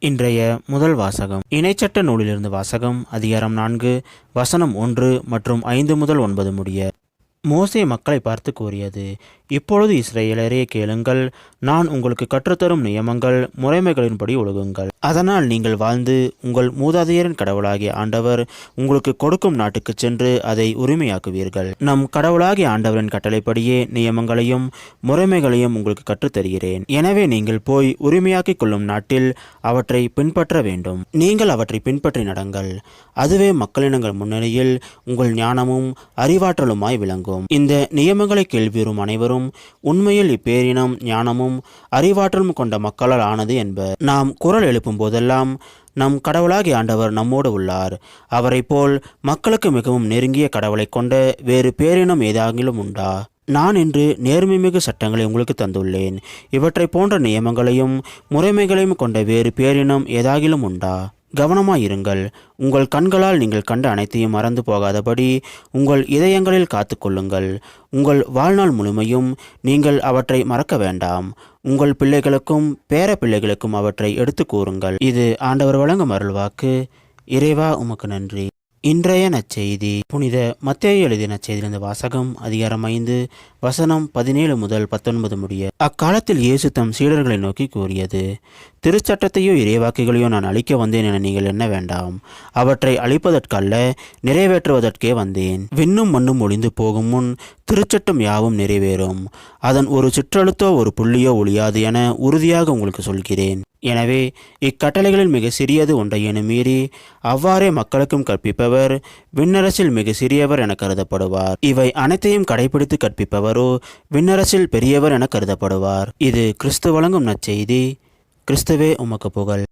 இன்றைய முதல் வாசகம் இணைச்சட்ட நூலிலிருந்து வாசகம். அதிகாரம் 4 வசனம் 1 மற்றும் 5 முதல் 9 முடிய. மோசே மக்களை பார்த்து கூறியது: இப்பொழுது இஸ்ரவேலரே கேளுங்கள், நான் உங்களுக்கு கற்றுத்தரும் நியமங்கள் முறைமைகளின்படி ஒழுகுங்கள். அதனால் நீங்கள் வாழ்ந்து உங்கள் மூதாதையரின் கடவுளாகிய ஆண்டவர் உங்களுக்கு கொடுக்கும் நாட்டுக்கு சென்று அதை உரிமையாக்குவீர்கள். நம் கடவுளாகிய ஆண்டவரின் கட்டளைப்படியே நியமங்களையும் முறைமைகளையும் உங்களுக்கு கற்றுத்தருகிறேன். எனவே நீங்கள் போய் உரிமையாக்கிக் கொள்ளும் நாட்டில் அவற்றை பின்பற்ற வேண்டும். நீங்கள் அவற்றை பின்பற்றி நடங்கள். அதுவே மக்களினங்கள் முன்னிலையில் உங்கள் ஞானமும் அறிவாற்றலுமாய் விளங்கும். இந்த நியமங்களை கேள்வியுறும் அனைவரும் உண்மையில் இப்பேரினம் ஞானமும் அறிவாற்றலும் கொண்ட மக்களால் ஆனது என்பர். நாம் குரல் எழுப்பும் போதெல்லாம் நம் கடவுளாகிய ஆண்டவர் நம்மோடு உள்ளார். அவரை போல் மக்களுக்கு மிகவும் நெருங்கிய கடவுளை கொண்ட வேறு பேரினம் ஏதாகிலும் உண்டா? நான் இன்று நேர்மைமிகு சட்டங்களை உங்களுக்கு தந்துள்ளேன். இவற்றை போன்ற நியமங்களையும் முறைமைகளையும் கொண்ட வேறு பேரினம் ஏதாகிலும் உண்டா? கவனமாயிருங்கள். உங்கள் கண்களால் நீங்கள் கண்ட அனைத்தையும் மறந்து போகாதபடி உங்கள் இதயங்களில் காத்து கொள்ளுங்கள். உங்கள் வாழ்நாள் முழுமையும் நீங்கள் அவற்றை மறக்க வேண்டாம். உங்கள் பிள்ளைகளுக்கும் பேர பிள்ளைகளுக்கும் அவற்றை எடுத்து கூறுங்கள். இது ஆண்டவர் வழங்கும் அருள்வாக்கு. இறைவா, உமக்கு நன்றி. இன்றைய நற்செய்தி புனித மத்தேயு எழுதிய நற்செய்தியிலிருந்து வாசகம். அதிகாரம் 5 வசனம் 17 முதல் 19 முடிய. அக்காலத்தில் இயேசு தம் சீடர்களை நோக்கி கூறியது: திருச்சட்டத்தையோ இறைவாக்குகளையோ நான் அழிக்க வந்தேன் என நீங்கள் எண்ண வேண்டாம். அவற்றை அழிப்பதற்கல்ல, நிறைவேற்றுவதற்கே வந்தேன். விண்ணும் மண்ணும் ஒளிந்து போகும் முன் திருச்சட்டம் யாவும் நிறைவேறும். அதன் ஒரு சிற்றெழுத்தோ ஒரு புள்ளியோ ஒழியாது என உறுதியாக உங்களுக்கு சொல்கிறேன். எனவே இக்கட்டளைகளில் மிக சிறியது ஒன்றையேனும் மீறி அவ்வாறே மக்களுக்கும் கற்பிப்பவர் விண்ணரசில் மிக சிறியவர் என கருதப்படுவார். இவை அனைத்தையும் கடைபிடித்து கற்பிப்பவரோ விண்ணரசில் பெரியவர் என கருதப்படுவார். இது கிறிஸ்து வழங்கும் நற்செய்தி. கிறிஸ்துவே, உமக்கு புகழ்.